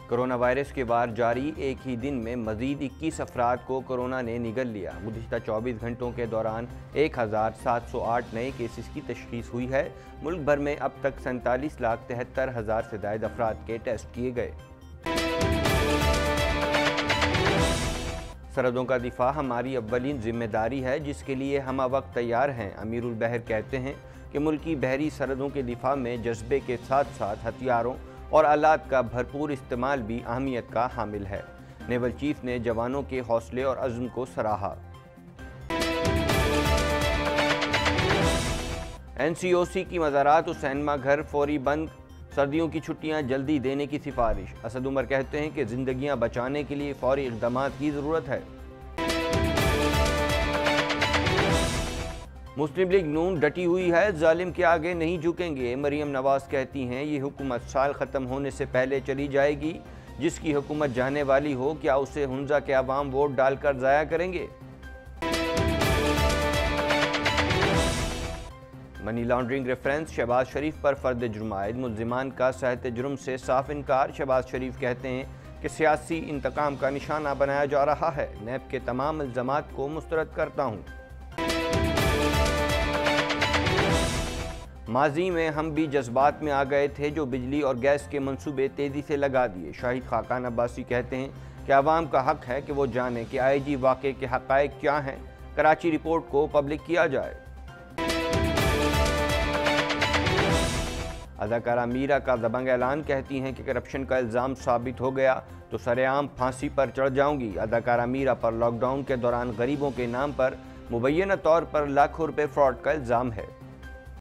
Corona virus के बाद जारी एक ही दिन में मजीद 21 अफराद को कोरोना ने निगल लिया। गुज़िश्ता 24 घंटों के दौरान 1708 नए केसेस की तशख़ीस हुई है। मुल्क भर में अब तक 47,73,000 से ज़ायद अफराद के टेस्ट किए गए। सरहदों का दिफा हमारी अव्वलीन जिम्मेदारी है, जिसके लिए हम वक्त तैयार हैं। अमीरुल बहर कहते हैं कि मुल्की बहरी सरहदों के दिफा में जज्बे के साथ साथ हथियारों और आलात का भरपूर इस्तेमाल भी अहमियत का हामिल है। नेवल चीफ ने जवानों के हौसले और अज़्म को सराहा। NCOC की मज़ारात और सिनेमा घर फौरी बंद, सर्दियों की छुट्टियां जल्दी देने की सिफारिश। असद उमर कहते हैं कि जिंदगियां बचाने के लिए फौरी इक़दाम की ज़रूरत है। मुस्लिम लीग नून डटी हुई है, जालिम के आगे नहीं झुकेंगे। मरियम नवाज कहती हैं ये हुकूमत साल ख़त्म होने से पहले चली जाएगी। जिसकी हुकूमत जाने वाली हो, क्या उसे हुंजा के अवाम वोट डालकर ज़ाया करेंगे? मनी लॉन्ड्रिंग रेफरेंस, शहबाज शरीफ पर फर्द जुर्म आयद। मुल्जिमान का सहत जुर्म से साफ इनकार। शहबाज शरीफ कहते हैं कि सियासी इंतकाम का निशाना बनाया जा रहा है। नैब के तमाम इल्ज़ामात को मुस्तरद करता हूँ। माजी में हम भी जज्बात में आ गए थे, जो बिजली और गैस के मंसूबे तेज़ी से लगा दिए। शाहिद खाकान अब्बासी कहते हैं कि आवाम का हक है कि वो जाने कि IG वाक़े के हक़ाइक़ क्या हैं। कराची रिपोर्ट को पब्लिक किया जाए। अदाकारा मीरा का दबंग ऐलान, कहती हैं कि करप्शन का इल्ज़ाम साबित हो गया तो सरेआम फांसी पर चढ़ जाऊंगी। अदाकारा मीरा पर लॉकडाउन के दौरान गरीबों के नाम पर मुबैना तौर पर लाखों रुपए फ्रॉड का इल्ज़ाम है।